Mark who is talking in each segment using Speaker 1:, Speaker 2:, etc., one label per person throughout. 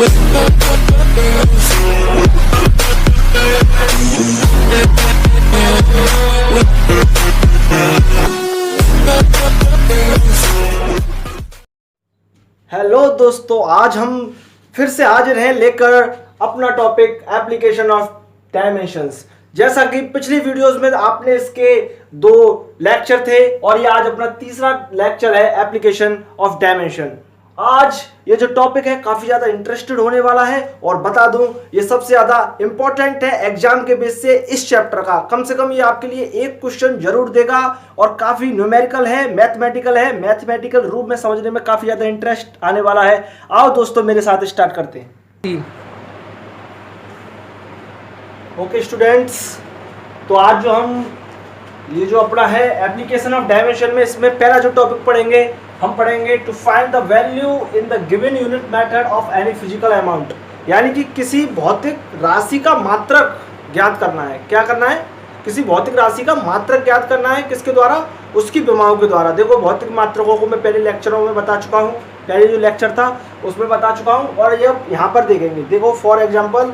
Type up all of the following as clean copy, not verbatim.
Speaker 1: Hello दोस्तों, आज हम फिर से हाजिर हैं लेकर अपना टॉपिक एप्लीकेशन ऑफ डायमेंशंस। जैसा कि पिछली वीडियोस में आपने इसके 2 लेक्चर थे और ये आज अपना तीसरा लेक्चर है एप्लीकेशन ऑफ डायमेंशन। आज ये जो टॉपिक है काफी ज्यादा इंटरेस्टेड होने वाला है और बता दूं ये सबसे ज्यादा इंपॉर्टेंट है एग्जाम के बेस से इस चैप्टर का। कम से कम ये आपके लिए एक क्वेश्चन जरूर देगा और काफी न्यूमेरिकल है, मैथमेटिकल है, मैथमेटिकल रूप में समझने में काफी ज्यादा इंटरेस्ट आने वाला है। आओ दोस्तों मेरे साथ स्टार्ट करते हैं। ओके स्टूडेंट्स, तो आज जो हम ये जो अपना है एप्लीकेशन ऑफ डायमेंशन में, इसमें पहला जो टॉपिक पढ़ेंगे हम पढ़ेंगे to find the value in the given unit method of any physical amount. यानी कि किसी भौतिक राशि का मात्रक ज्ञात करना है। क्या करना है? किसी भौतिक राशि का मात्रक ज्ञात करना है। किसके द्वारा? उसकी विमाओं के द्वारा। देखो भौतिक मात्रकों को मैं पहले लेक्चरों में बता चुका हूँ, पहले जो लेक्चर था उसमें बता चुका हूँ और ये यहाँ पर देखेंगे। देखो फॉर एग्जाम्पल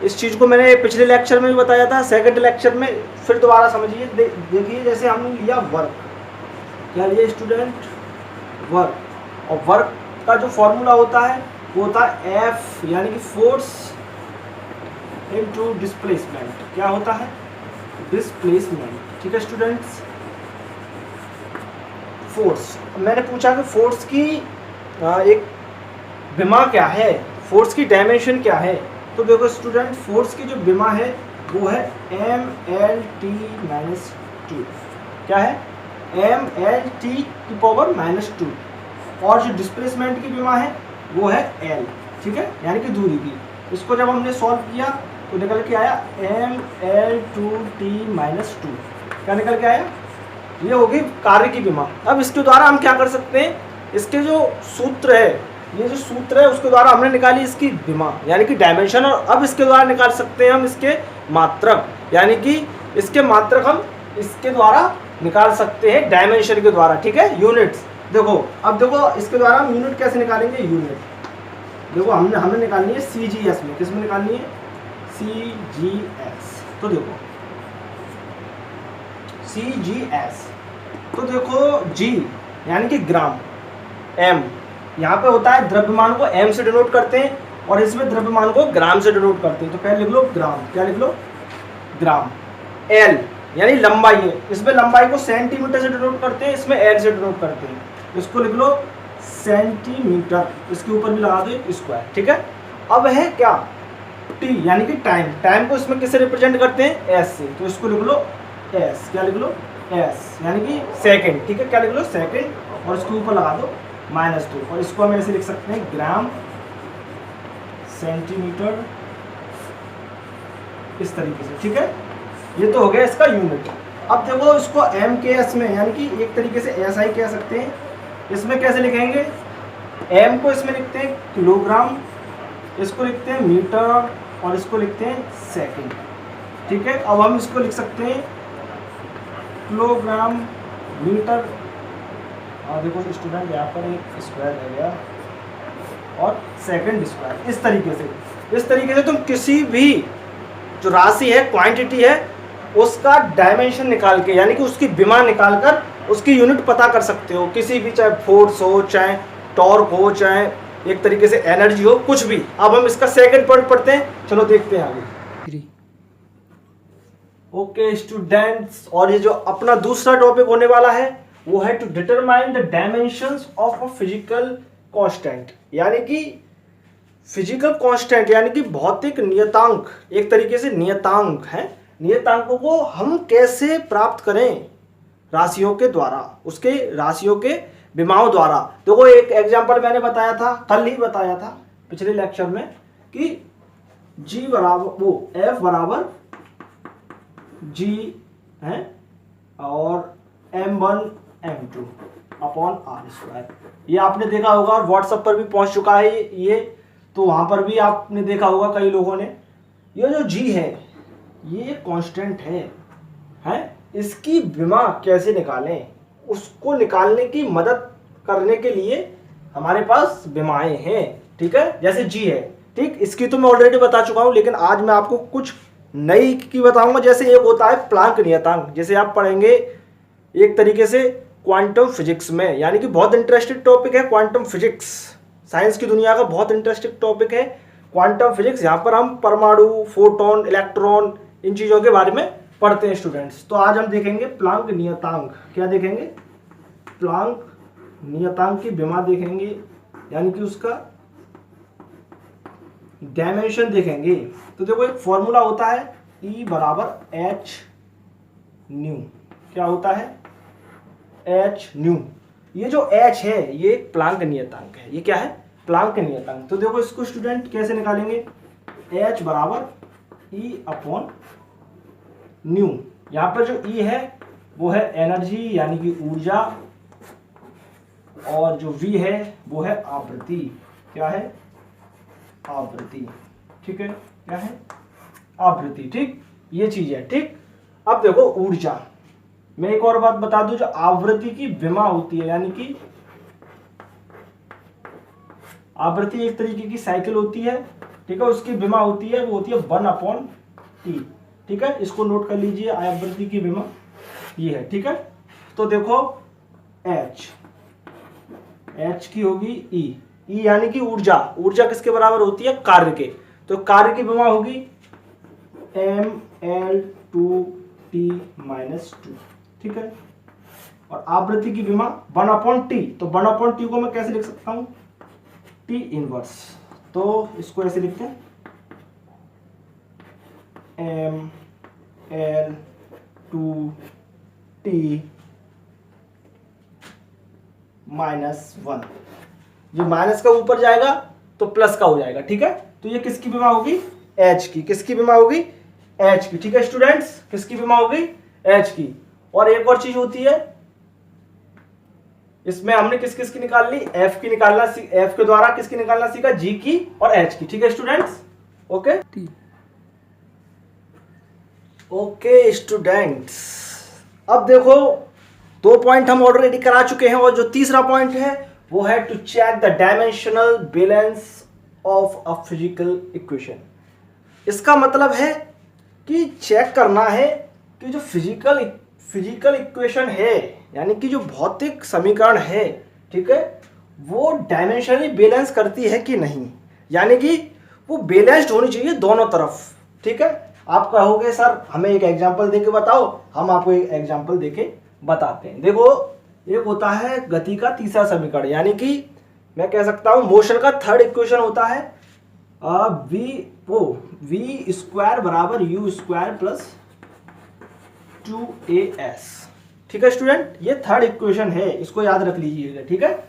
Speaker 1: इस चीज़ को मैंने पिछले लेक्चर में भी बताया था, सेकंड लेक्चर में फिर दोबारा समझिए। देखिए जैसे हमने लिया वर्क, क्या लिया स्टूडेंट? वर्क। और वर्क का जो फॉर्मूला होता है वो होता है एफ, यानी कि फोर्स इनटू डिस्प्लेसमेंट। क्या होता है? डिस्प्लेसमेंट। ठीक है स्टूडेंट्स, फोर्स। मैंने पूछा कि फोर्स की एक विमा क्या है, फोर्स की डायमेंशन क्या है। तो देखो स्टूडेंट, फोर्स की जो विमा है वो है mlt-2। क्या है? mlt⁻²। और जो डिस्प्लेसमेंट की विमा है वो है l। ठीक है, यानी कि दूरी की। इसको जब हमने सॉल्व किया तो निकल के आया ml2t-2। क्या निकल के आया? ये होगी कार्य की विमा। अब इसके द्वारा हम क्या कर सकते हैं? इसके जो सूत्र है, ये जो सूत्र है उसके द्वारा हमने निकाली इसकी विमा यानी कि डायमेंशन। और अब इसके द्वारा निकाल सकते हैं हम इसके मात्रक, यानी कि इसके मात्रक हम इसके द्वारा निकाल सकते हैं डायमेंशन के द्वारा। ठीक है, यूनिट्स। देखो अब देखो इसके द्वारा हम यूनिट कैसे निकालेंगे? यूनिट देखो हमने निकालनी है CGS में। किस में निकालनी है? CGS। तो देखो CGS, तो देखो G यानी कि ग्राम, M यहाँ पे होता है द्रव्यमान को M से डिनोट करते हैं और इसमें द्रव्यमान को ग्राम से डिनोट करते हैं। तो पहले लिख लो ग्राम। क्या लिख लो? ग्राम। L यानी लंबाई है, इसमें लंबाई को सेंटीमीटर से डिनोट करते हैं, इसमें L से डिनोट करते हैं। इसको लिख लो सेंटीमीटर, इसके ऊपर भी लगा दो स्क्वायर। ठीक है, अब है क्या? T यानी कि टाइम। टाइम को इसमें किससे रिप्रेजेंट करते हैं? S से। तो इसको लिख लो S। क्या लिख लो? S यानी कि सेकेंड। ठीक है, क्या लिख लो? सेकेंड। और इसके ऊपर लगा दो -2 और इसको हम ऐसे लिख सकते हैं ग्राम सेंटीमीटर, इस तरीके से। ठीक है, ये तो हो गया इसका यूनिट। अब देखो इसको MKS में, यानी कि एक तरीके से SI कह सकते हैं। इसमें कैसे लिखेंगे? M को इसमें लिखते हैं किलोग्राम, इसको लिखते हैं मीटर और इसको लिखते हैं सेकंड। ठीक है, अब हम इसको लिख सकते हैं किलोग्राम मीटर। और देखो स्टूडेंट यहाँ पर एक स्क्वायर रह गया और सेकंड स्क्वायर। इस तरीके से तुम किसी भी जो राशि है, क्वांटिटी है, उसका डायमेंशन निकाल के यानी कि उसकी विमा निकाल कर उसकी यूनिट पता कर सकते हो। किसी भी, चाहे फोर्स हो, चाहे टॉर्क हो, चाहे एक तरीके से एनर्जी हो, कुछ भी। अब हम इसका सेकंड पॉइंट पढ़ते हैं, चलो देखते हैं आगे। ओके स्टूडेंट्स, और ये जो अपना दूसरा टॉपिक होने वाला है वो है to determine the dimensions of a physical constant. यानी कि फिजिकल कांस्टेंट यानी कि भौतिक नियतांक, एक तरीके से नियतांक है। नियतांकों को हम कैसे प्राप्त करें? राशियों के द्वारा, उसके राशियों के विमाओं द्वारा। देखो एक एग्जांपल मैंने बताया था, कल ही बताया था पिछले लेक्चर में कि G बराबर वो F बराबर G है और M1 M2 अपॉन R²। ये आपने देखा होगा और व्हाट्सएप पर भी पहुंच चुका है ये, तो वहां पर भी आपने देखा होगा कई लोगों ने। ये जो G है ये कांस्टेंट है। इसकी विमा कैसे निकालें? उसको निकालने की मदद करने के लिए हमारे पास विमाएं हैं। ठीक है, जैसे G है, ठीक, इसकी तो मैं ऑलरेडी बता चुका हूं, लेकिन आज मैं आपको कुछ नई की बताऊंगा। जैसे एक होता है प्लांक नियतांक, जैसे आप पढ़ेंगे एक तरीके से क्वांटम फिजिक्स में, यानी कि बहुत इंटरेस्टिंग टॉपिक है क्वांटम फिजिक्स, साइंस की दुनिया का बहुत इंटरेस्टिंग टॉपिक है क्वांटम फिजिक्स। यहाँ पर हम परमाणु, फोटोन, इलेक्ट्रॉन, इन चीज़ों के बारे में पढ़ते हैं स्टूडेंट्स। तो आज हम देखेंगे प्लांक नियतांक। क्या देखेंगे? प्लांक नियतांक की विमा देखेंगे, यानी कि उसका डायमेंशन देखेंगे। तो देखो एक फॉर्मूला होता है E बराबर एच न्यू। क्या होता है? H new. ये जो H है ये एक प्लांक नियतांक है। ये क्या है? प्लांक नियतांक। तो देखो इसको स्टूडेंट कैसे निकालेंगे? H बराबर E अपॉन न्यू। यहाँ पर जो E है वो है एनर्जी यानी कि ऊर्जा, और जो V है वो है आवृत्ति। क्या है? आवृत्ति। ठीक है, क्या है? आवृत्ति। ठीक, ये चीज है। ठीक, अब देखो ऊर्जा। मैं एक और बात बता दूं, जो आवृत्ति की विमा होती है, यानी कि आवृत्ति एक तरीके की साइकिल होती है, ठीक है, उसकी विमा होती है, वो होती है 1/T। ठीक है, इसको नोट कर लीजिए, आवृत्ति की विमा ये है। ठीक है, तो देखो H की होगी E यानी कि ऊर्जा। ऊर्जा किसके बराबर होती है? कार्य के। तो कार्य की विमा होगी mL2T-2। ठीक है, और आवृत्ति की विमा 1/T। तो 1/T को मैं कैसे लिख सकता हूं? T inverse. तो इसको ऐसे लिखते हैं mL2T-1। जो माइनस का ऊपर जाएगा तो प्लस का हो जाएगा। ठीक है, तो ये किसकी विमा होगी? H की। किसकी विमा होगी? H की। ठीक है स्टूडेंट्स, किसकी विमा होगी? H की। और एक और चीज होती है इसमें, हमने किस किस की निकाल ली? F की निकालना, F के द्वारा किसकी निकालना सीखा? G की और H की। ठीक है स्टूडेंट्स, ओके ओके स्टूडेंट्स। अब देखो 2 पॉइंट हम ऑलरेडी करा चुके हैं, और जो तीसरा पॉइंट है वो है to check the dimensional balance of a physical equation. इसका मतलब है कि चेक करना है कि जो फिजिकल इक्वेशन है, यानी कि जो भौतिक समीकरण है, ठीक है, वो डायमेंशनली बैलेंस करती है कि नहीं, यानी कि वो बैलेंस्ड होनी चाहिए दोनों तरफ। ठीक है, आप कहोगे सर हमें एक एग्जांपल देके बताओ, हम आपको एक एग्जांपल देके बताते हैं। देखो एक होता है गति का तीसरा समीकरण, यानी कि मैं कह सकता हूं मोशन का थर्ड इक्वेशन होता है v स्क्वायर बराबर u स्क्वायर प्लस 2as। ठीक है स्टूडेंट, ये थर्ड इक्वेशन है, इसको याद रख लीजिएगा। ठीक है,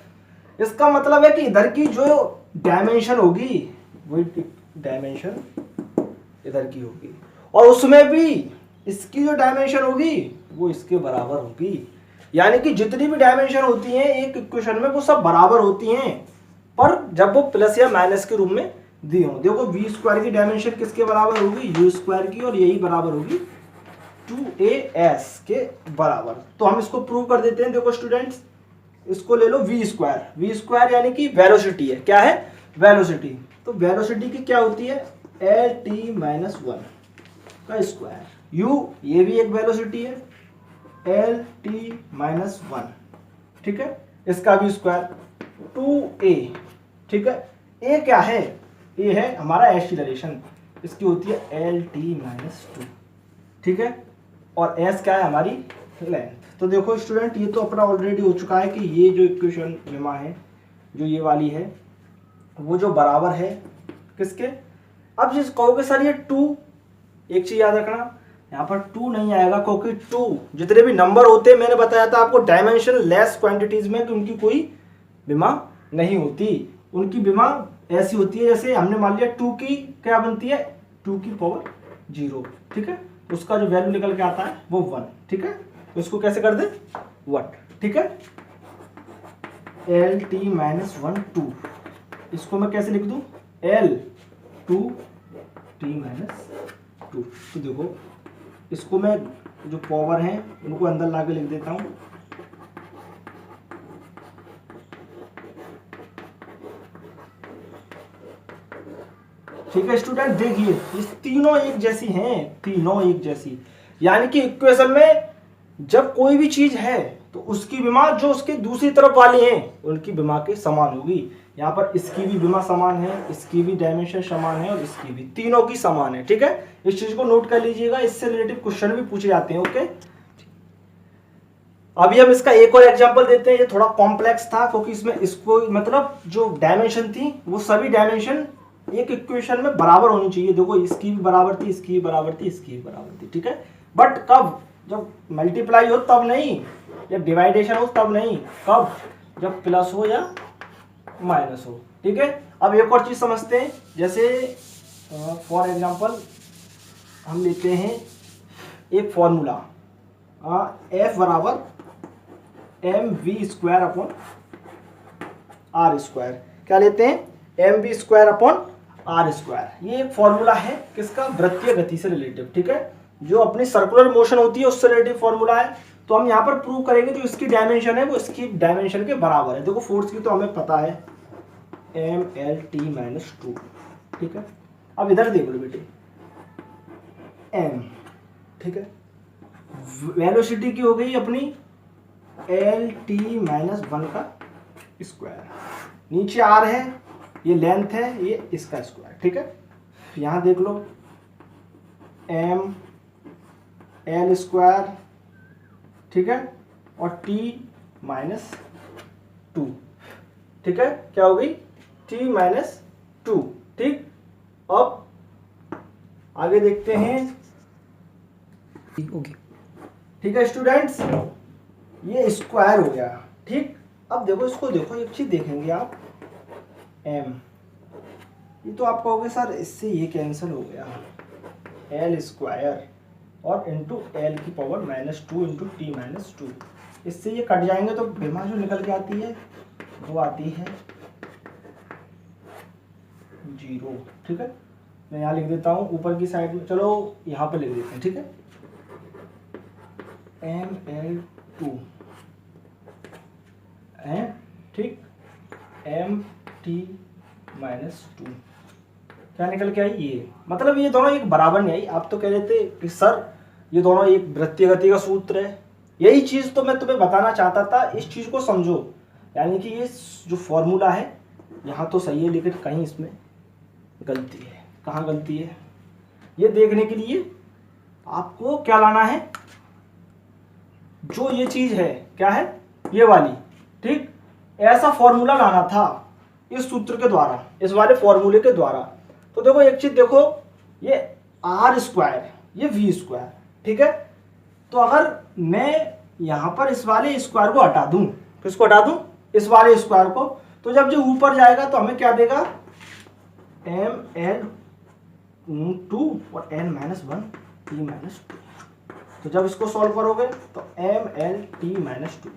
Speaker 1: इसका मतलब है कि इधर की जो डायमेंशन होगी वही डायमेंशन इधर की होगी, और उसमें भी इसकी जो डायमेंशन होगी वो इसके बराबर होगी। यानी कि जितनी भी डायमेंशन होती हैं एक इक्वेशन में वो सब बराबर होती हैं, पर जब वो प्लस या माइनस के रूप में दी हो। देखो v स्क्वायर की डायमेंशन किसके बराबर होगी? u स्क्वायर की, और यही बराबर होगी 2as के बराबर। तो हम इसको प्रूव कर देते हैं। देखो स्टूडेंट्स, इसको ले लो v स्क्वायर यानी कि वेलोसिटी है। क्या है? वेलोसिटी। तो वेलोसिटी की क्या होती है? L-T-1 का स्क्वायर। u ये भी एक वेलोसिटी है, L-T-1। ठीक है, इसका भी स्क्वायर 2a। ठीक है, a क्या है? a है हमारा एक्सीलरेशन, इसकी होती है L-T-2। ठीक है, और s क्या है? हमारी लेंथ। तो देखो स्टूडेंट, ये तो अपना ऑलरेडी हो चुका है कि ये जो इक्वेशन विमा है, जो ये वाली है, वो जो बराबर है किसके? अब जिस कहोगे सर ये 2, एक चीज याद रखना, यहाँ पर 2 नहीं आएगा, क्योंकि 2 जितने भी नंबर होते हैं, मैंने बताया था आपको डायमेंशन लेस क्वांटिटीज में कि उनकी कोई विमा नहीं होती। उनकी विमा ऐसी होती है, जैसे हमने मान लिया 2 की क्या बनती है? 2 की पावर 0। ठीक है, उसका जो वैल्यू निकल के आता है वो 1। ठीक है, तो इसको कैसे कर दे? 1। ठीक है, L-T-1 2, इसको मैं कैसे लिख दूं? L-2T-2। तो देखो इसको मैं जो पावर है उनको अंदर ला के लिख देता हूं। ठीक है स्टूडेंट, देखिए ये तीनों एक जैसी हैं, तीनों एक जैसी, यानी कि इक्वेशन में जब कोई भी चीज है तो उसकी विमा जो उसके दूसरी तरफ वाली हैं उनकी विमा के समान होगी। यहाँ पर इसकी भी विमा समान है, इसकी भी डायमेंशन समान है और इसकी भी, तीनों की समान है। ठीक है, इस चीज को नोट कर लीजिएगा, इससे रिलेटेड क्वेश्चन भी पूछे जाते हैं। ओके, अभी हम इसका एक और एग्जांपल देते हैं। ये थोड़ा कॉम्प्लेक्स था क्योंकि इसमें इसको मतलब जो डायमेंशन थी वो सभी डायमेंशन एक इक्वेशन में बराबर होनी चाहिए। देखो इसकी भी बराबर थी, इसकी भी बराबर थी, इसकी भी बराबर थी। ठीक है, बट कब? जब मल्टीप्लाई हो तब नहीं, जब डिवाइडेशन हो तब नहीं, कब? जब प्लस हो या माइनस हो। ठीक है, अब एक और चीज समझते हैं, जैसे फॉर एग्जांपल हम लेते हैं एक फॉर्मूला एफ बराबर mv² अपॉन आर स्क्वायर। क्या लेते हैं? mv² upon are square. ये एक फॉर्मूला है किसका? वृत्तीय गति से रिलेटिव। ठीक है, जो अपनी सर्कुलर मोशन होती है उससे रिलेटिव फॉर्मूला है। तो हम यहाँ पर प्रूव करेंगे जो इसकी डायमेंशन है वो इसकी डायमेंशन के बराबर है। देखो फोर्स की तो हमें पता है mlt-2। ठीक है, अब इधर देख लो बेटे m। ठीक है, वेलोसिटी की हो गई अपनी lt-1 का स्क्वायर, नीचे r है, ये लेंथ है, ये इसका स्क्वायर। ठीक है, यहाँ देख लो m l स्क्वायर, ठीक है, और t-2। ठीक है, क्या हो गई? t-2। ठीक, अब आगे देखते हैं।
Speaker 2: ओके,
Speaker 1: ठीक है स्टूडेंट्स, ये स्क्वायर हो गया। ठीक, अब देखो इसको, देखो एक चीज देखेंगे आप, m, ये तो आप कहोगे सर इससे ये कैंसिल हो गया, l स्क्वायर और इंटू l की पावर -2 इंटू t-2, इससे ये कट जाएंगे तो विमा जो निकल के आती है वो आती है 0। ठीक है, मैं यहाँ लिख देता हूँ ऊपर की साइड में, चलो यहाँ पे लिख देते हैं। ठीक है, ml2 है, ठीक, mt-2 क्या निकल के आई? ये मतलब ये दोनों एक बराबर नहीं आई। आप तो कह रहे थे कि सर ये दोनों एक वृत्तीय गति का सूत्र है, यही चीज तो मैं तुम्हें बताना चाहता था। इस चीज को समझो, यानी कि ये जो फॉर्मूला है यहाँ तो सही है लेकिन कहीं इसमें गलती है। कहाँ गलती है ये देखने के लिए आपको क्या लाना है, जो ये चीज है क्या है, ये वाली। ठीक, ऐसा फॉर्मूला लाना था इस सूत्र के द्वारा, इस वाले फॉर्मूले के द्वारा। तो देखो एक चीज देखो, ये आर स्क्वायर, ये वी स्क्वायर। ठीक है, तो अगर मैं यहां पर इस वाले स्क्वायर को हटा दूं, किसको हटा दूं? इस वाले स्क्वायर को, तो जब जो ऊपर जाएगा तो हमें क्या देगा? ml2 और n-1 t-2। तो जब इसको सॉल्व करोगे तो mlt-2,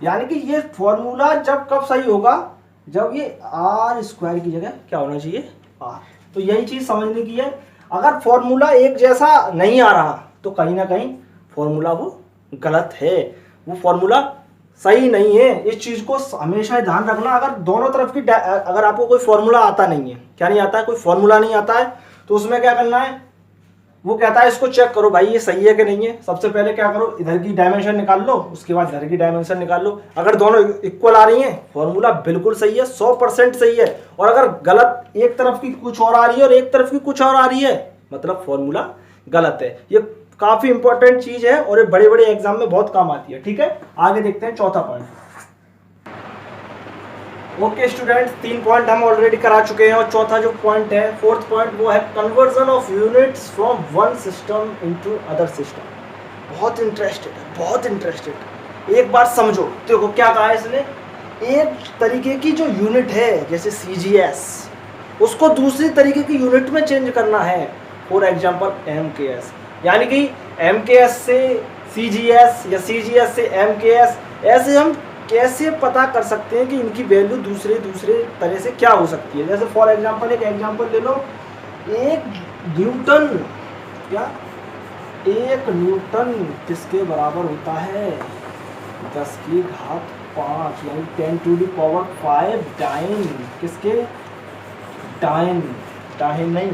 Speaker 1: यानी कि ये फॉर्मूला जब कब सही होगा? जब ये आर स्क्वायर की जगह क्या होना चाहिए? आर। तो यही चीज समझने की है। अगर फॉर्मूला एक जैसा नहीं आ रहा तो कहीं ना कहीं फॉर्मूला वो गलत है, वो फॉर्मूला सही नहीं है। इस चीज को हमेशा ध्यान रखना। अगर दोनों तरफ की अगर आपको कोई फॉर्मूला आता नहीं है, क्या नहीं आता है? कोई फॉर्मूला नहीं आता है, तो उसमें क्या करना है? वो कहता है इसको चेक करो भाई ये सही है कि नहीं है। सबसे पहले क्या करो, इधर की डायमेंशन निकाल लो, उसके बाद इधर की डायमेंशन निकाल लो। अगर दोनों इक्वल आ रही हैं, फॉर्मूला बिल्कुल सही है, 100% सही है। और अगर गलत, एक तरफ की कुछ और आ रही है और एक तरफ की कुछ और आ रही है, मतलब फॉर्मूला गलत है। ये काफी इंपॉर्टेंट चीज है और ये बड़े बड़े एग्जाम में बहुत काम आती है। ठीक है, आगे देखते हैं चौथा पॉइंट। ओके स्टूडेंट्स, 3 पॉइंट हम ऑलरेडी करा चुके हैं और चौथा जो पॉइंट है, फोर्थ पॉइंट, वो है conversion of units from one system into other system. बहुत इंटरेस्टेड है, बहुत इंटरेस्टेड। एक बार समझो, देखो क्या कहा है इसने, एक तरीके की जो यूनिट है जैसे CGS, उसको दूसरी तरीके की यूनिट में चेंज करना है। फॉर एग्जाम्पल MKS, यानी कि MKS से CGS या CGS से MKS, ऐसे हम कैसे पता कर सकते हैं कि इनकी वैल्यू दूसरे तरह से क्या हो सकती है। जैसे फॉर एग्जांपल एक एग्जांपल ले लो, एक न्यूटन, क्या एक न्यूटन किसके बराबर होता है? 10 की घात 5 यानी 10 टू द पावर 5 डाइन। किसके? डाइन। डाइन नहीं,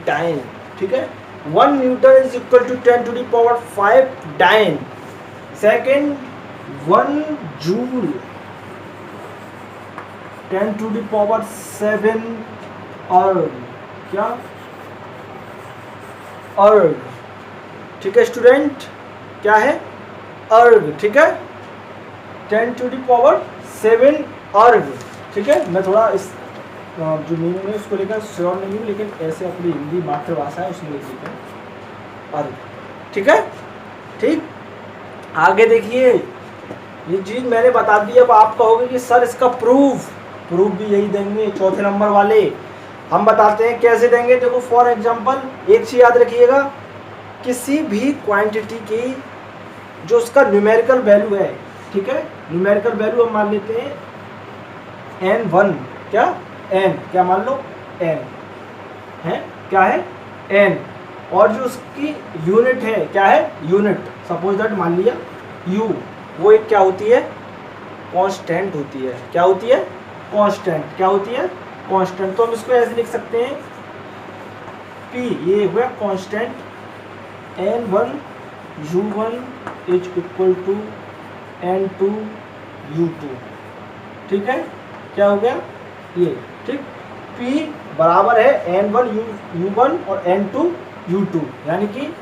Speaker 1: डाइन, ठीक है। 1 newton is equal to 10 to the power 5 dyne. Second 1 joule 10 to the power 7 erg, क्या अर्ग, ठीक है स्टूडेंट, क्या है अर्ग, ठीक है 10 टू द पावर 7 अर्ग, ठीक है। मैं थोड़ा इस जो मीनिंग है उसको लेकर श्योर नहीं हूँ, लेकिन ऐसे अपनी हिंदी मातृभाषा है उसमें लिख देते हैं अर्ग, ठीक है। ठीक, आगे देखिए, ये चीज मैंने बता दी। अब आप कहोगे कि सर इसका प्रूफ भी यही देंगे चौथे नंबर वाले। हम बताते हैं कैसे देंगे। देखो फॉर एग्जांपल एक चीज याद रखिएगा, किसी भी क्वांटिटी की जो उसका न्यूमेरिकल वैल्यू है, ठीक है, न्यूमेरिकल वैल्यू हम मान लेते हैं n1, क्या n, क्या मान लो n है, क्या है n, और जो उसकी यूनिट है क्या है यूनिट, सपोज दैट मान लिया u, वो एक क्या होती है कांस्टेंट होती है, क्या होती है कांस्टेंट, क्या होती है कांस्टेंट। तो हम इसको ऐसे लिख सकते हैं p, ये हुआ constant, n1 u1 is equal to n2 u2, ठीक है, क्या हो गया ये, ठीक। p बराबर है n1 u1 और n2 u2, यानी कि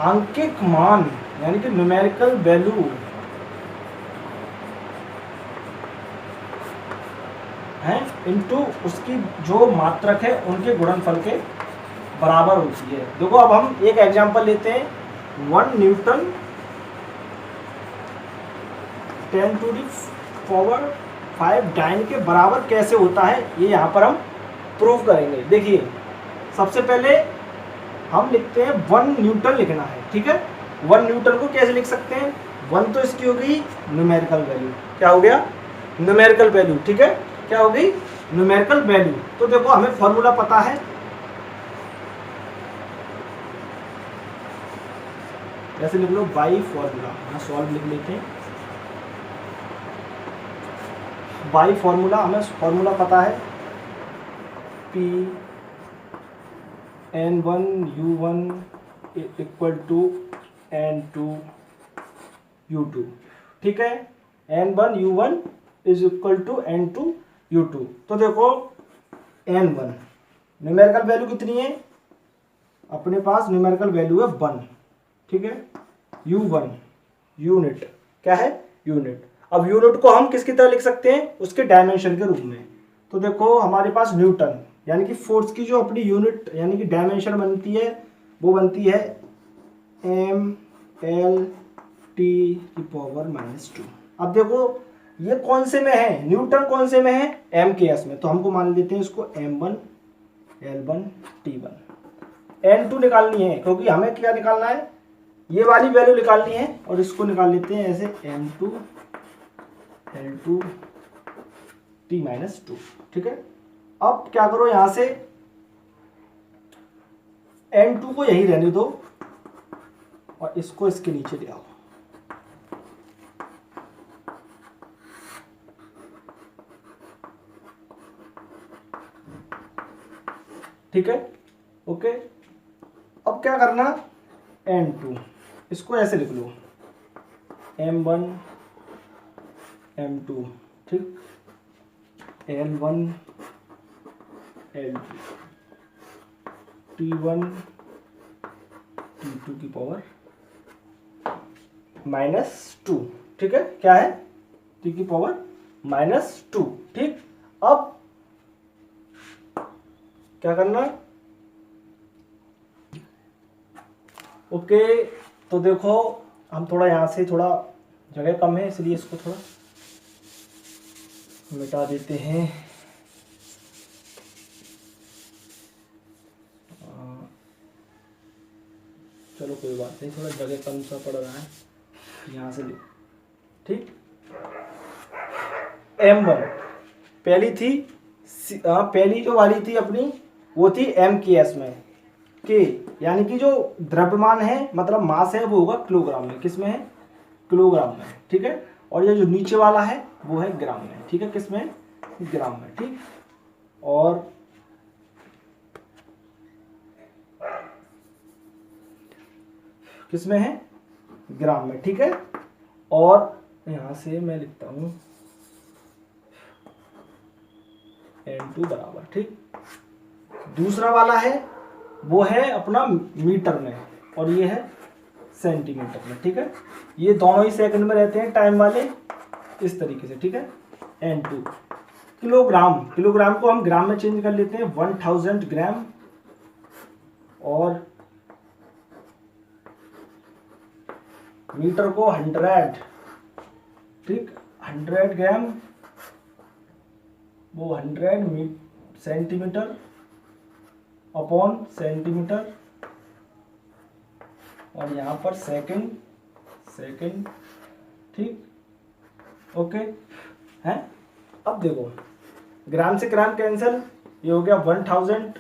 Speaker 1: आंकिक मान, यानी कि न्यूमेरिकल वैल्यू है इनटू उसकी जो मात्रक है उनके गुणनफल के बराबर होती है। देखो अब हम एक एग्जांपल लेते हैं, 1 newton 10 to the power 5 dyne के बराबर कैसे होता है, ये यहाँ पर हम प्रूव करेंगे। देखिए सबसे पहले हम लिखते हैं 1 न्यूटन लिखना है, ठीक है। 1 न्यूटन को कैसे लिख सकते हैं, 1 तो इसकी हो गई न्यूमेरिकल वैल्यू, क्या हो गया न्यूमेरिकल वैल्यू, ठीक है, क्या हो गई न्यूमेरिकल वैल्यू। तो देखो हमें फॉर्मूला पता है, ऐसे लिख लो बाई फॉर्मूला, यहाँ सॉल्व लिख लेते हैं, बाई फॉर्मूला, हमें फॉर्मूला पता है p n1 u1 equal to n2 u2, ठीक है, n1 u1 is equal to n2 u2। तो देखो n1 न्यूमेरिकल वैल्यू कितनी है, अपने पास न्यूमेरिकल वैल्यू है 1, ठीक है, u1 यूनिट, क्या है यूनिट। अब यूनिट को हम किसकी तरह लिख सकते हैं, उसके डायमेंशन के रूप में। तो देखो हमारे पास न्यूटन यानी कि फोर्स की जो अपनी यूनिट यानी कि डायमेंशन बनती है वो बनती है ml t की पावर -2। अब देखो ये कौन से में है, न्यूटन कौन से में है, m के s में, तो हमको मान लेते हैं इसको m1 l1 t1। n2 निकालनी है क्योंकि हमें क्या निकालना है, ये वाली वैल्यू निकालनी है, और इसको निकाल लेते हैं ऐसे m2 l2 t-2, ठीक है। अब क्या करो, यहां से n2 को यही रहने दो और इसको इसके नीचे ले आओ, ठीक है, ओके। अब क्या करना, n2 इसको ऐसे लिख लो m1 m2, ठीक, l1 l2 t1 t2 की पावर -2, ठीक है, क्या है t की पावर -2, ठीक। अब क्या करना, ओके। तो देखो हम थोड़ा यहाँ से थोड़ा जगह कम है इसलिए इसको थोड़ा मिटा देते हैं। चलो कोई बात नहीं, थोड़ा जगह कम सा पड़ रहा है, यहाँ से ले, ठीक। m1 पहली थी, पहली जो वाली थी अपनी वो थी m के s में, के यानी कि जो द्रव्यमान है मतलब मास है वो होगा किलोग्राम में, किस में है किलोग्राम में, ठीक है। और ये जो नीचे वाला है वो है ग्राम में, ठीक है, किस में ग्राम में, ठीक। और किसमें है, ग्राम में, ठीक है। और यहां से मैं लिखता हूं N2 बराबर, ठीक। दूसरा वाला है वो है अपना मीटर में और ये है सेंटीमीटर में, ठीक है। ये दोनों ही सेकंड में रहते हैं टाइम वाले, इस तरीके से, ठीक है। N2 किलोग्राम, किलोग्राम को हम ग्राम में चेंज कर लेते हैं, 1000 ग्राम। और मीटर को 100, ठीक, 100 ग्राम, वो 100 सेंटीमीटर अपॉन सेंटीमीटर, और यहाँ पर सेकंड, सेकंड, ठीक, ओके है। अब देखो ग्राम से ग्राम कैंसिल, ये हो गया 1000,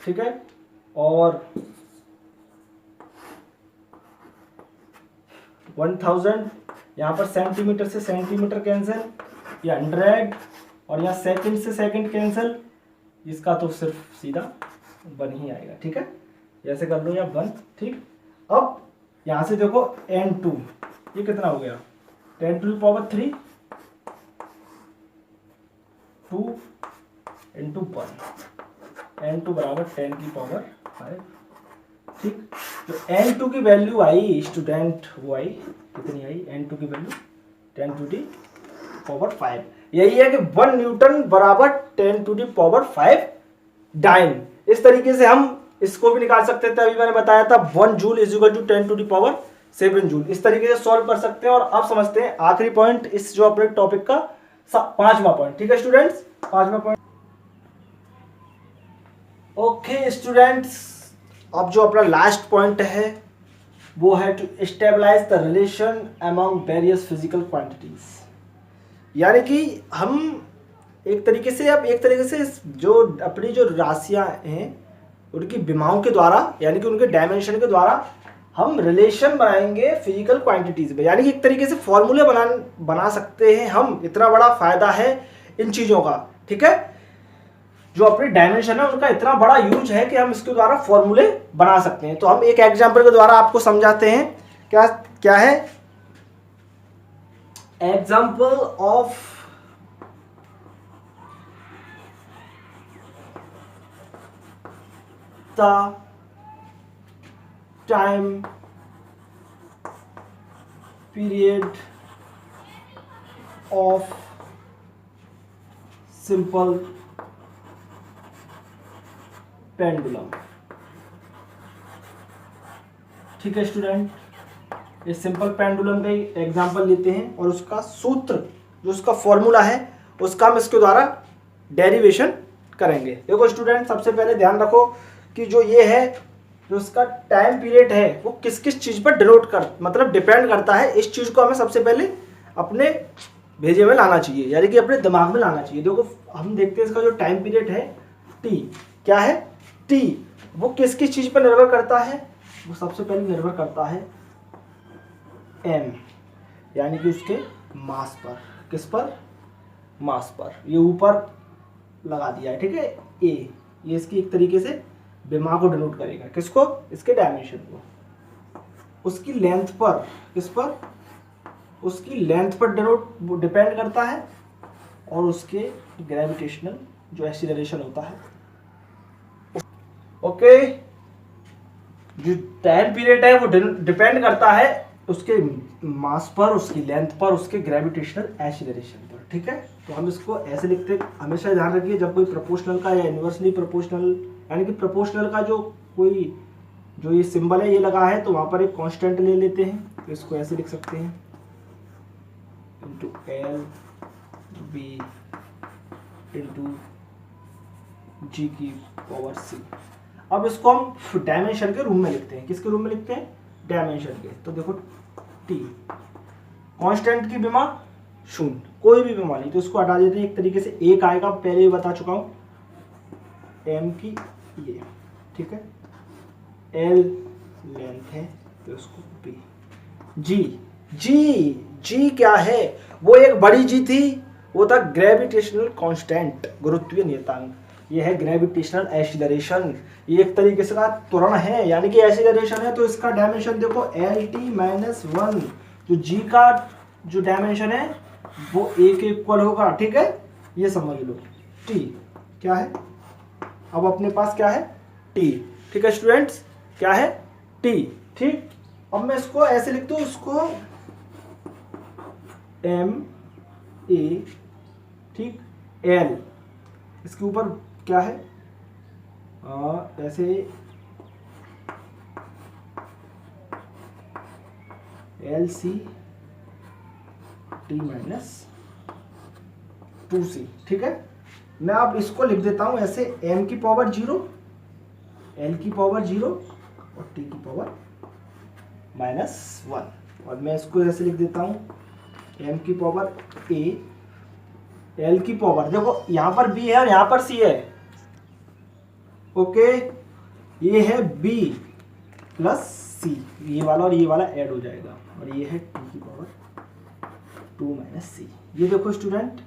Speaker 1: ठीक है। और 1000 यहाँ पर सेंटीमीटर से सेंटीमीटर कैंसिल, ये 100, और यहाँ सेकंड से सेकंड कैंसिल, इसका तो सिर्फ सीधा 1 ही आएगा, ठीक है। ऐसे कर लो या 1, ठीक। अब यहाँ से देखो N2, ये कितना हो गया, 10 to the power 3, 2 into 1, N2 बराबर 10 की पावर 5, ठीक। तो N2 की वैल्यू आई स्टूडेंट, वो आई कितनी आई, N2 की वैल्यू 10 to the power 5। यही है कि 1 न्यूटन बराबर 10 to the power 5 डाइन। इस तरीके से हम इसको भी निकाल सकते थे, अभी मैंने बताया था 1 joule is equal to 10 to the power 7 joule. इस तरीके से सॉल्व कर सकते हैं। और अब समझते हैं आखिरी पॉइंट इस जो अपने टॉपिक का 5वां पॉइंट, ठीक है स्टूडेंट्स, 5वां पॉइंट। ओके स्टूडेंट्स, अब जो अपना लास्ट पॉइंट है वो है to stabilize the relation among various physical quantities. यानी कि हम एक तरीके से जो अपनी जो राशियां हैं उनकी विमाओं के द्वारा, यानी कि उनके डायमेंशन के द्वारा हम रिलेशन बनाएंगे फिजिकल क्वांटिटीज में। यानी कि एक तरीके से फॉर्मूले बना सकते हैं हम। इतना बड़ा फायदा है इन चीजों का, ठीक है। जो अपनी डायमेंशन है उनका इतना बड़ा यूज है कि हम इसके द्वारा फॉर्मूले बना सकते हैं। तो हम एक एग्जांपल के द्वारा आपको समझाते हैं। क्या क्या है example of the time period of simple pendulum, ठीक है स्टूडेंट। इस सिंपल पेंडुलम का एग्जांपल लेते हैं और उसका सूत्र, जो उसका फॉर्मूला है, उसका हम इसके द्वारा डेरिवेशन करेंगे। देखो स्टूडेंट, सबसे पहले ध्यान रखो कि जो ये है, जो उसका टाइम पीरियड है, वो किस किस चीज़ पर डिपेंड करता है। इस चीज़ को हमें सबसे पहले अपने भेजे में लाना चाहिए, यानी कि अपने दिमाग में लाना चाहिए। देखो हम देखते हैं इसका जो टाइम पीरियड है टी, क्या है टी, वो किस किस चीज़ पर निर्भर करता है। वो सबसे पहले निर्भर करता है एम, यानी कि उसके मास पर। किस पर, मास पर। ये ऊपर लगा दिया है, ठीक है, ए। ये इसकी एक तरीके से विमा को डिनोट करेगा, किसको, इसके डायमेंशन को। उसकी लेंथ पर, किस पर, उसकी लेंथ पर डिपेंड करता है, और उसके ग्रेविटेशनल जो एक्सीलरेशन होता है। ओके, जो टाइम पीरियड है वो डिपेंड करता है उसके मास पर, उसकी लेंथ पर, उसके ग्रेविटेशनल एक्सीलरेशन पर, ठीक है। तो हम इसको ऐसे लिखते हैं, हमेशा ध्यान रखिए जब कोई प्रोपोर्शनल का या इन्वर्सली प्रोपोर्शनल, यानी कि प्रोपोर्शनल का जो कोई जो ये सिंबल है ये लगा है, तो वहाँ पर एक कांस्टेंट ले लेते हैं। तो इसको ऐसे लिख सकते हैं, इंटू एल बी इंटू जी की पावर सी। अब इसको हम डायमेंशन के रूम में लिखते हैं। किसके रूम में लिखते हैं, डायमेंशन के। तो देखो टी, कांस्टेंट की विमा 0, कोई भी विमा नहीं, तो इसको हटा देते हैं। एक तरीके से एक आएगा, पहले ही बता चुका हूँ, एम की ये, ठीक है। एल लेंथ है, तो इसको पी। जी, जी, जी क्या है, वो एक बड़ी जी थी, वो था ग्रेविटेशनल कांस्टेंट, गुरुत्वीय नियतांक। ये है ग्रेविटेशनल एक्सीलरेशन। ये एक तरीके से का त्वरण है, यानी कि एक्सीलरेशन है। तो इसका डायमेंशन देखो LT-1, जो जी का जो डायमेंशन है वो a के इक्वल होगा। ठीक है, ये समझ लो। t क्या है, अब अपने पास क्या है t। ठीक है स्टूडेंट्स, क्या है t। ठीक, अब मैं इसको ऐसे लिख दूं, इसको ma, ठीक, l, इसके ऊपर क्या है ऐसे LC T-2C। ठीक है, मैं अब इसको लिख देता हूं ऐसे m की पावर 0, l की पावर 0 और t की पावर -1। और मैं इसको ऐसे लिख देता हूं m की पावर a, l की पावर, देखो यहां पर b है और यहां पर c है। ओके, ये है b प्लस c, ये वाला और ये वाला ऐड हो जाएगा, और ये है t की पावर 2 - c। ये देखो स्टूडेंट,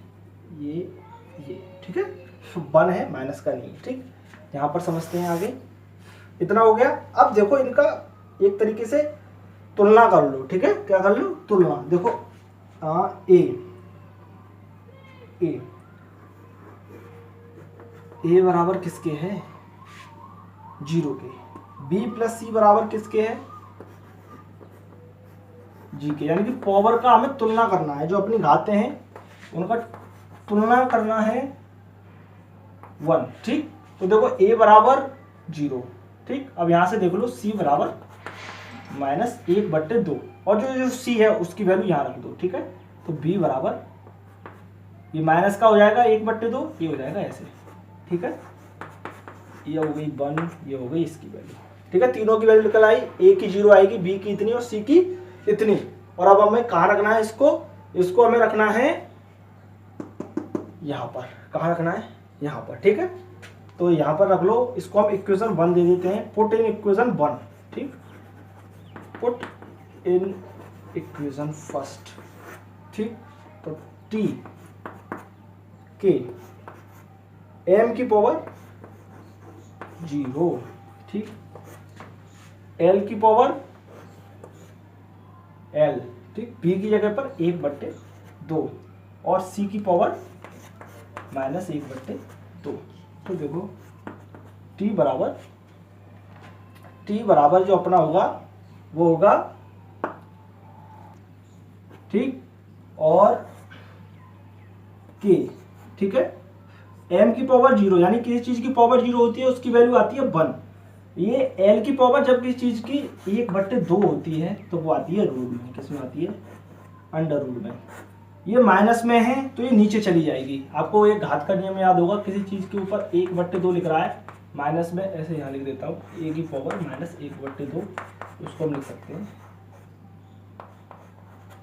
Speaker 1: ये ठीक है, 1 है, माइनस का नहीं। ठीक, यहाँ पर समझते हैं आगे। इतना हो गया। अब देखो इनका एक तरीके से तुलना कर लो। ठीक है, क्या कर लो, तुलना। देखो ए बराबर किसके है, 0 के। b प्लस c बराबर किसके है, g के। यानी कि पावर का हमें तुलना करना है, जो अपनी घातें हैं उनका तुलना करना है 1। ठीक, तो देखो a बराबर 0। ठीक, अब यहां से देख लो c बराबर -1/2, और जो c है उसकी वैल्यू यहां रख दो। ठीक है, तो b बराबर, ये माइनस का हो जाएगा 1/2, ये हो जाएगा ऐसे। ठीक है, ये हो गई 1, ये हो गई इसकी वैल्यू। ठीक है, तीनों की वैल्यू निकल आई, a की 0 आएगी, b की इतनी और c की इतनी। और अब हमें कहाँ रखना है इसको हमें रखना है यहाँ पर। कहाँ रखना है, यहाँ पर। ठीक है, तो यहाँ पर रख लो, इसको हम इक्वेशन 1 दे देते हैं। Put in equation 1। ठीक, पुट इन इक्वेशन फर्स्ट। ठीक, तो t के m की पावर 0, ठीक, l की पावर l, ठीक, b की जगह पर 1/2 और c की पावर -1/2। तो देखो t बराबर जो अपना होगा वो होगा, ठीक, और k। ठीक है, m की पावर 0, यानी किसी चीज की पावर 0 होती है उसकी वैल्यू आती है 1। ये l की पावर जब किसी चीज की 1/2 होती है तो वो आती है रूट में। किसमें आती है, अंडर रूट में। ये माइनस में है तो ये नीचे चली जाएगी। आपको एक घात का नियम याद होगा, किसी चीज के ऊपर 1/2 लिख रहा है, माइनस में ऐसे यहाँ लिख देता हूँ a की पावर -1/2, उसको हम लिख सकते हैं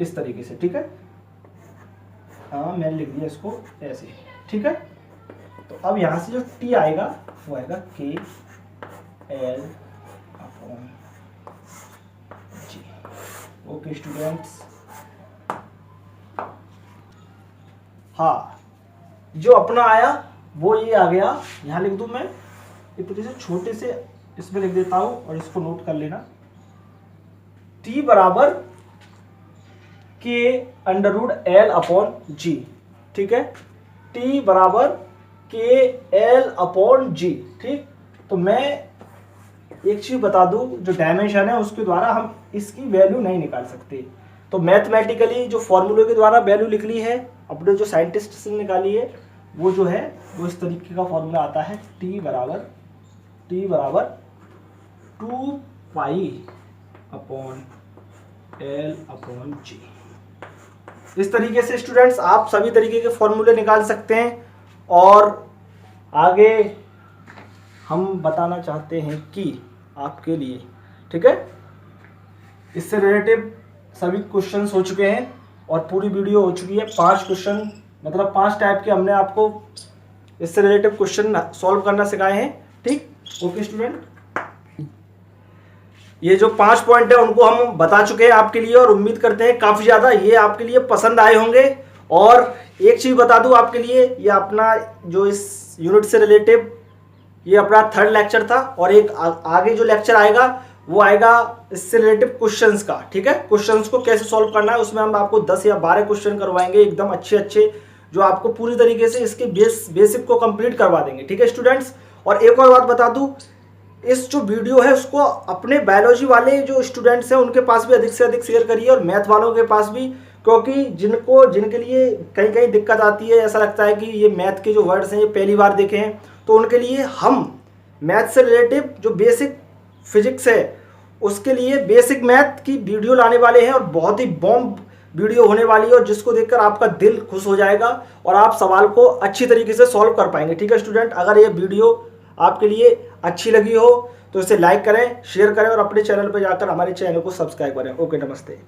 Speaker 1: इस तरीके से। ठीक है, हाँ मैंने लिख दिया इसको ऐसे। ठीक है, तो अब यहाँ से जो t आएगा वो आएगा k L/g। ओके स्टूडेंट्स, हाँ जो अपना आया वो ये आ गया। यहाँ लिख दूं मैं एक तरीके से, छोटे से इसमें लिख देता हूं और इसको नोट कर लेना। t बराबर k√L/g। ठीक है, t बराबर k/L/g। ठीक, तो मैं एक चीज बता दूं, जो डायमेंशन है उसके द्वारा हम इसकी वैल्यू नहीं निकाल सकते। तो मैथमेटिकली जो फॉर्मूले के द्वारा वैल्यू निकली है, अपने जो साइंटिस्ट ने निकाली है, वो जो है वो इस तरीके का फॉर्मूला आता है, t बराबर 2π/L/g। इस तरीके से स्टूडेंट्स आप सभी तरीके के फॉर्मूले निकाल सकते हैं। और आगे हम बताना चाहते हैं कि आपके लिए, ठीक है, इससे रिलेटिव सभी क्वेश्चंस हो चुके हैं और पूरी वीडियो हो चुकी है। 5 क्वेश्चन, मतलब 5 टाइप के हमने आपको इससे रिलेटिव क्वेश्चन सॉल्व करना सिखाए हैं। ठीक, ओके स्टूडेंट, ये जो 5 पॉइंट है उनको हम बता चुके हैं आपके लिए, और उम्मीद करते हैं काफ़ी ज़्यादा ये आपके लिए पसंद आए होंगे और एक चीज़ बता दूं आपके लिए, ये अपना जो इस यूनिट से रिलेटिव ये अपना थर्ड लेक्चर था, और एक आगे जो लेक्चर आएगा वो आएगा इससे रिलेटिव क्वेश्चंस का। ठीक है, क्वेश्चंस को कैसे सॉल्व करना है उसमें हम आपको 10 या 12 क्वेश्चन करवाएंगे एकदम अच्छे अच्छे, जो आपको पूरी तरीके से इसके बेसिक को कंप्लीट करवा देंगे। ठीक है स्टूडेंट्स, और एक और बात बता दूं, इस जो वीडियो है उसको अपने बायोलॉजी वाले जो स्टूडेंट्स हैं उनके पास भी अधिक से अधिक शेयर करिए, और मैथ वालों के पास भी, क्योंकि जिनके लिए कहीं कहीं दिक्कत आती है, ऐसा लगता है कि ये मैथ के जो वर्ड्स हैं ये पहली बार देखे हैं, तो उनके लिए हम मैथ से रिलेटिव जो बेसिक फिजिक्स है उसके लिए बेसिक मैथ की वीडियो लाने वाले हैं, और बहुत ही बॉम्ब वीडियो होने वाली है, और जिसको देखकर आपका दिल खुश हो जाएगा और आप सवाल को अच्छी तरीके से सॉल्व कर पाएंगे। ठीक है स्टूडेंट, अगर ये वीडियो आपके लिए अच्छी लगी हो तो इसे लाइक करें, शेयर करें, और अपने चैनल पर जाकर हमारे चैनल को सब्सक्राइब करें। ओके, नमस्ते।